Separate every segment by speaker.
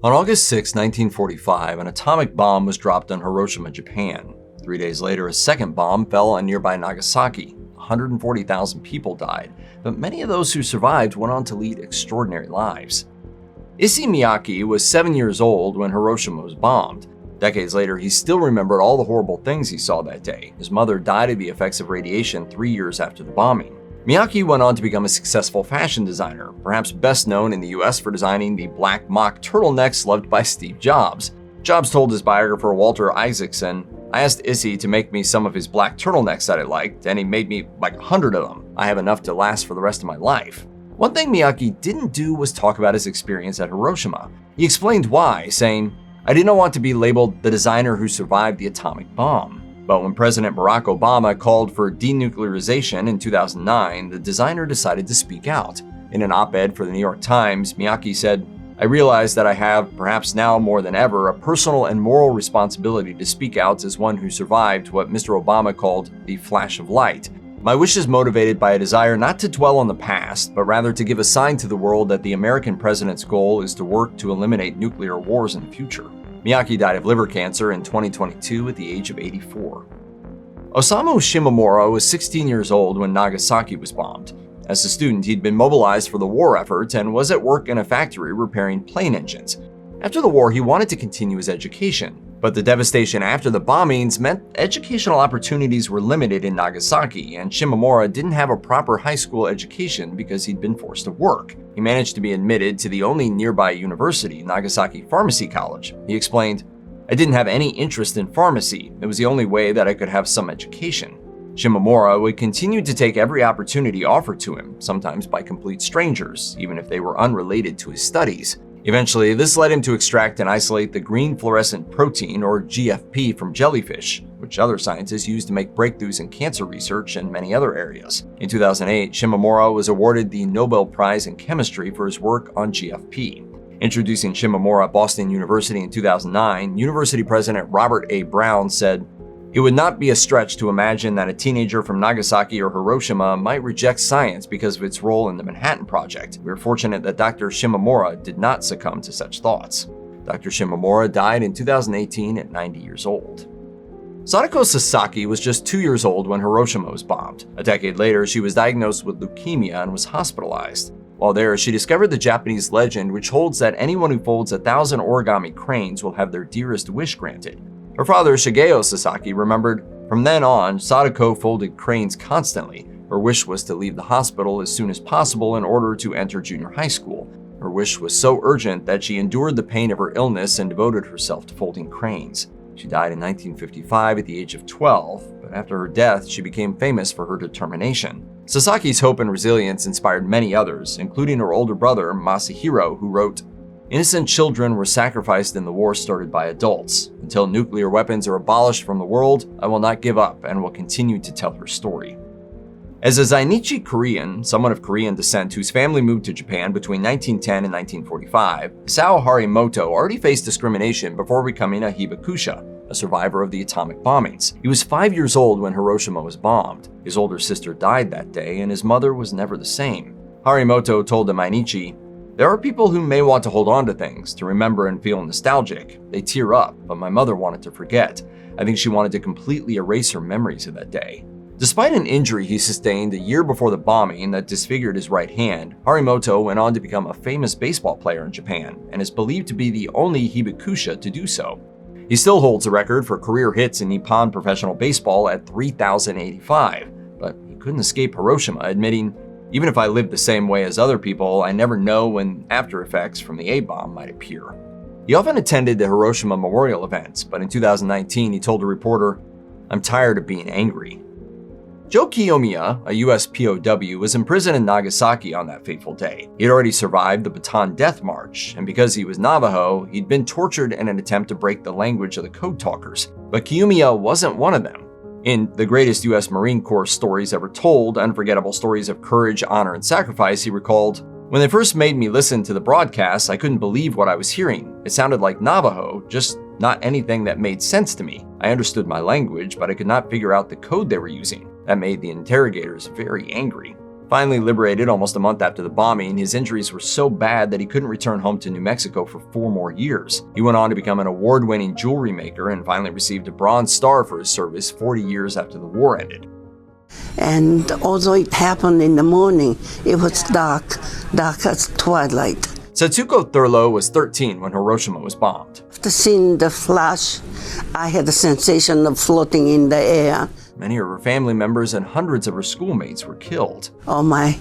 Speaker 1: On August 6, 1945, an atomic bomb was dropped on Hiroshima, Japan. 3 days later, a second bomb fell on nearby Nagasaki. 140,000 people died, but many of those who survived went on to lead extraordinary lives. Issey Miyake was 7 years old when Hiroshima was bombed. Decades later, he still remembered all the horrible things he saw that day. His mother died of the effects of radiation 3 years after the bombing. Miyake went on to become a successful fashion designer, perhaps best known in the US for designing the black mock turtlenecks loved by Steve Jobs. Jobs told his biographer Walter Isaacson, "I asked Issey to make me some of his black turtlenecks that I liked, and he made me like 100 of them. I have enough to last for the rest of my life." One thing Miyake didn't do was talk about his experience at Hiroshima. He explained why, saying, "I did not want to be labeled the designer who survived the atomic bomb." But when President Barack Obama called for denuclearization in 2009, the designer decided to speak out. In an op-ed for the New York Times, Miyake said, "I realize that I have, perhaps now more than ever, a personal and moral responsibility to speak out as one who survived what Mr. Obama called the flash of light. My wish is motivated by a desire not to dwell on the past, but rather to give a sign to the world that the American president's goal is to work to eliminate nuclear wars in the future." Miyake died of liver cancer in 2022 at the age of 84. Osamu Shimomura was 16 years old when Nagasaki was bombed. As a student, he'd been mobilized for the war effort and was at work in a factory repairing plane engines. After the war, he wanted to continue his education, but the devastation after the bombings meant educational opportunities were limited in Nagasaki, and Shimomura didn't have a proper high school education because he'd been forced to work. He managed to be admitted to the only nearby university, Nagasaki Pharmacy College. He explained, "I didn't have any interest in pharmacy. It was the only way that I could have some education." Shimomura would continue to take every opportunity offered to him, sometimes by complete strangers, even if they were unrelated to his studies. Eventually, this led him to extract and isolate the green fluorescent protein, or GFP, from jellyfish, which other scientists used to make breakthroughs in cancer research and many other areas. In 2008, Shimomura was awarded the Nobel Prize in Chemistry for his work on GFP. Introducing Shimomura at Boston University in 2009, University President Robert A. Brown said, "It would not be a stretch to imagine that a teenager from Nagasaki or Hiroshima might reject science because of its role in the Manhattan Project. We are fortunate that Dr. Shimomura did not succumb to such thoughts." Dr. Shimomura died in 2018 at 90 years old. Sadako Sasaki was just 2 years old when Hiroshima was bombed. A decade later, she was diagnosed with leukemia and was hospitalized. While there, she discovered the Japanese legend which holds that anyone who folds 1,000 origami cranes will have their dearest wish granted. Her father, Shigeko Sasamori, remembered, "From then on, Sadako folded cranes constantly. Her wish was to leave the hospital as soon as possible in order to enter junior high school. Her wish was so urgent that she endured the pain of her illness and devoted herself to folding cranes." She died in 1955 at the age of 12, but after her death, she became famous for her determination. Sasaki's hope and resilience inspired many others, including her older brother, Masahiro, who wrote, "Innocent children were sacrificed in the war started by adults. Until nuclear weapons are abolished from the world, I will not give up and will continue to tell her story." As a Zainichi Korean, someone of Korean descent whose family moved to Japan between 1910 and 1945, Isao Harimoto already faced discrimination before becoming a hibakusha, a survivor of the atomic bombings. He was 5 years old when Hiroshima was bombed. His older sister died that day, and his mother was never the same. Harimoto told the Mainichi, "There are people who may want to hold on to things, to remember and feel nostalgic. They tear up, but my mother wanted to forget. I think she wanted to completely erase her memories of that day." Despite an injury he sustained a year before the bombing that disfigured his right hand, Harimoto went on to become a famous baseball player in Japan and is believed to be the only hibakusha to do so. He still holds the record for career hits in Nippon professional baseball at 3,085, but he couldn't escape Hiroshima, admitting, "Even if I lived the same way as other people, I never know when after effects from the A-bomb might appear." He often attended the Hiroshima memorial events, but in 2019 he told a reporter, "I'm tired of being angry." Joe Kieyoomia, a US POW, was imprisoned in Nagasaki on that fateful day. He had already survived the Bataan Death March, and because he was Navajo, he'd been tortured in an attempt to break the language of the code talkers. But Kieyoomia wasn't one of them. In The Greatest US Marine Corps Stories Ever Told, Unforgettable Stories of Courage, Honor, and Sacrifice, he recalled, "When they first made me listen to the broadcasts, I couldn't believe what I was hearing. It sounded like Navajo, just not anything that made sense to me. I understood my language, but I could not figure out the code they were using. That made the interrogators very angry." Finally liberated almost a month after the bombing, his injuries were so bad that he couldn't return home to New Mexico for 4 more years. He went on to become an award-winning jewelry maker and finally received a Bronze Star for his service 40 years after the war ended.
Speaker 2: And although it happened in the morning, it was dark as twilight.
Speaker 1: Setsuko Thurlow was 13 when Hiroshima was bombed.
Speaker 2: After seeing the flash, I had the sensation of floating in the air.
Speaker 1: Many of her family members and hundreds of her schoolmates were killed.
Speaker 2: All my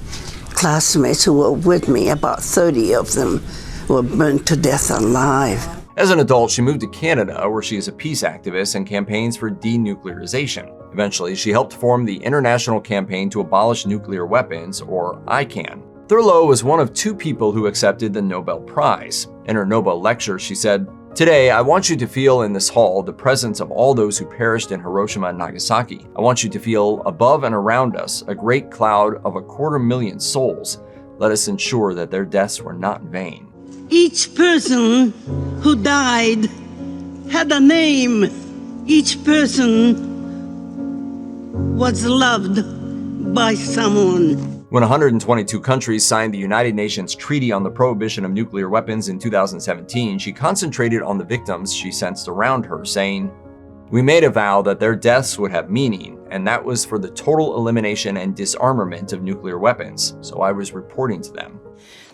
Speaker 2: classmates who were with me, about 30 of them, were burned to death alive.
Speaker 1: As an adult, she moved to Canada, where she is a peace activist and campaigns for denuclearization. Eventually, she helped form the International Campaign to Abolish Nuclear Weapons, or ICAN. Thurlow was one of 2 people who accepted the Nobel Prize. In her Nobel lecture, she said, "Today, I want you to feel in this hall the presence of all those who perished in Hiroshima and Nagasaki. I want you to feel above and around us a great cloud of 250,000 souls. Let us ensure that their deaths were not in vain."
Speaker 2: Each person who died had a name. Each person was loved by someone.
Speaker 1: When 122 countries signed the United Nations Treaty on the Prohibition of Nuclear Weapons in 2017, she concentrated on the victims she sensed around her, saying, "We made a vow that their deaths would have meaning, and that was for the total elimination and disarmament of nuclear weapons, so I was reporting to them."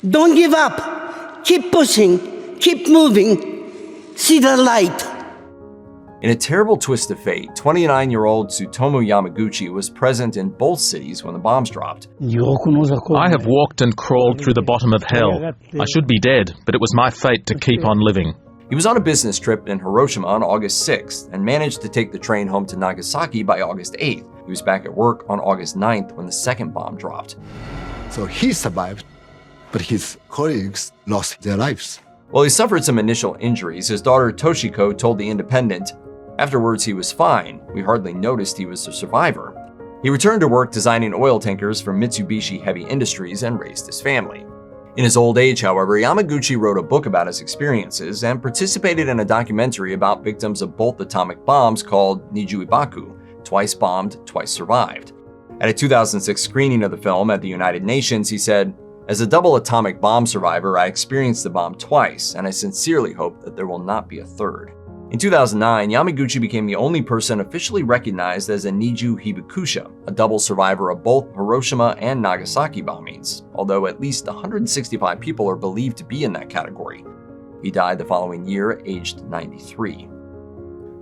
Speaker 2: Don't give up. Keep pushing. Keep moving. See the light.
Speaker 1: In a terrible twist of fate, 29-year-old Tsutomu Yamaguchi was present in both cities when the bombs dropped.
Speaker 3: I have walked and crawled through the bottom of hell. I should be dead, but it was my fate to keep on living.
Speaker 1: He was on a business trip in Hiroshima on August 6th and managed to take the train home to Nagasaki by August 8th. He was back at work on August 9th when the second bomb dropped.
Speaker 4: So he survived, but his colleagues lost their lives.
Speaker 1: While he suffered some initial injuries, his daughter Toshiko told The Independent, "Afterwards he was fine. We hardly noticed he was a survivor." He returned to work designing oil tankers for Mitsubishi Heavy Industries and raised his family. In his old age, however, Yamaguchi wrote a book about his experiences and participated in a documentary about victims of both atomic bombs called Nijuibaku, Twice Bombed, Twice Survived. At a 2006 screening of the film at the United Nations, he said, "As a double atomic bomb survivor, I experienced the bomb twice, and I sincerely hope that there will not be a third." In 2009, Yamaguchi became the only person officially recognized as a Niju Hibakusha, a double survivor of both Hiroshima and Nagasaki bombings, although at least 165 people are believed to be in that category. He died the following year, aged 93.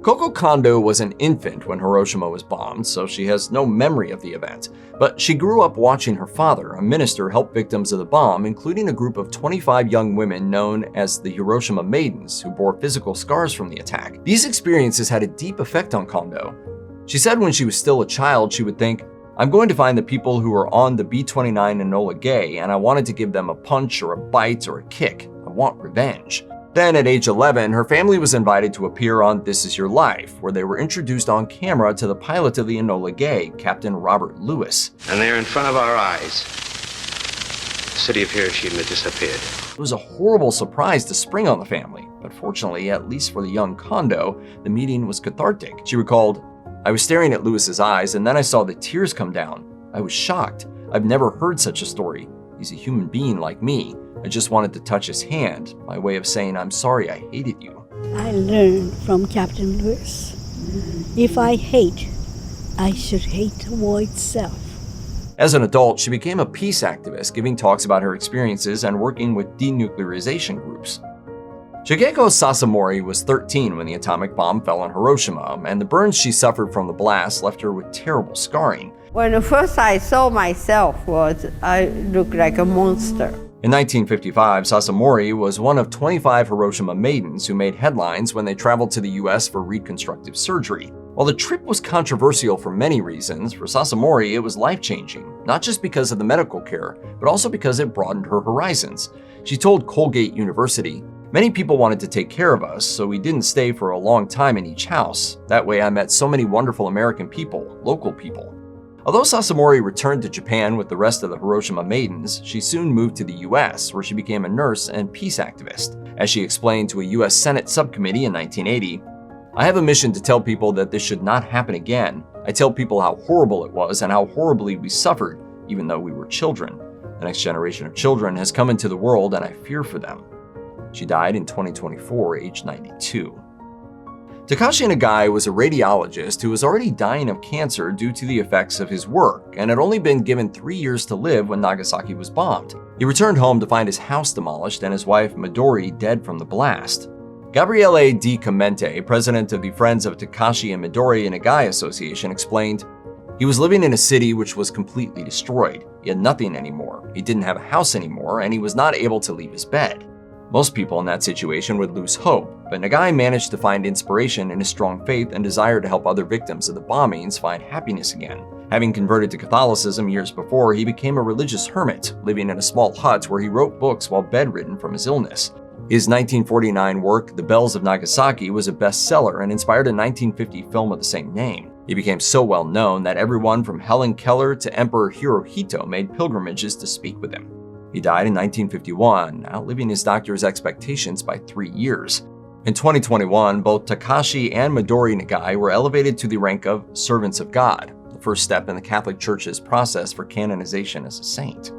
Speaker 1: Koko Kondo was an infant when Hiroshima was bombed, so she has no memory of the event. But she grew up watching her father, a minister, help victims of the bomb, including a group of 25 young women known as the Hiroshima Maidens, who bore physical scars from the attack. These experiences had a deep effect on Kondo. She said when she was still a child, she would think, "I'm going to find the people who are on the B-29 Enola Gay, and I wanted to give them a punch or a bite or a kick. I want revenge." Then at age 11, her family was invited to appear on This Is Your Life, where they were introduced on camera to the pilot of the Enola Gay, Captain Robert Lewis.
Speaker 5: And there in front of our eyes, the city of Hiroshima disappeared.
Speaker 1: It was a horrible surprise to spring on the family, but fortunately, at least for the young Kondo, the meeting was cathartic. She recalled, "I was staring at Lewis's eyes, and then I saw the tears come down. I was shocked. I've never heard such a story. He's a human being like me. I just wanted to touch his hand, by way of saying I'm sorry I hated you."
Speaker 6: I learned from Captain Lewis, if I hate, I should hate the war itself.
Speaker 1: As an adult, she became a peace activist, giving talks about her experiences and working with denuclearization groups. Shigeko Sasamori was 13 when the atomic bomb fell on Hiroshima, and the burns she suffered from the blast left her with terrible scarring.
Speaker 7: When first I saw myself, I looked like a monster.
Speaker 1: In 1955, Sasamori was one of 25 Hiroshima maidens who made headlines when they traveled to the US for reconstructive surgery. While the trip was controversial for many reasons, for Sasamori it was life-changing, not just because of the medical care, but also because it broadened her horizons. She told Colgate University, "Many people wanted to take care of us, so we didn't stay for a long time in each house. That way I met so many wonderful American people, local people." Although Sasamori returned to Japan with the rest of the Hiroshima maidens, she soon moved to the US, where she became a nurse and peace activist. As she explained to a US Senate subcommittee in 1980, "I have a mission to tell people that this should not happen again. I tell people how horrible it was and how horribly we suffered, even though we were children. The next generation of children has come into the world and I fear for them. She died in 2024, aged 92. Takashi Nagai was a radiologist who was already dying of cancer due to the effects of his work and had only been given 3 years to live when Nagasaki was bombed. He returned home to find his house demolished and his wife Midori dead from the blast. Gabriele Di Clemente, president of the Friends of Takashi and Midori Nagai Association, explained, "He was living in a city which was completely destroyed. He had nothing anymore. He didn't have a house anymore, and he was not able to leave his bed. Most people in that situation would lose hope, but Nagai managed to find inspiration in his strong faith and desire to help other victims of the bombings find happiness again. Having converted to Catholicism years before, he became a religious hermit, living in a small hut where he wrote books while bedridden from his illness. His 1949 work, The Bells of Nagasaki, was a bestseller and inspired a 1950 film of the same name. He became so well known that everyone from Helen Keller to Emperor Hirohito made pilgrimages to speak with him. He died in 1951, outliving his doctor's expectations by 3 years. In 2021, both Takashi and Midori Nagai were elevated to the rank of Servants of God, the first step in the Catholic Church's process for canonization as a saint.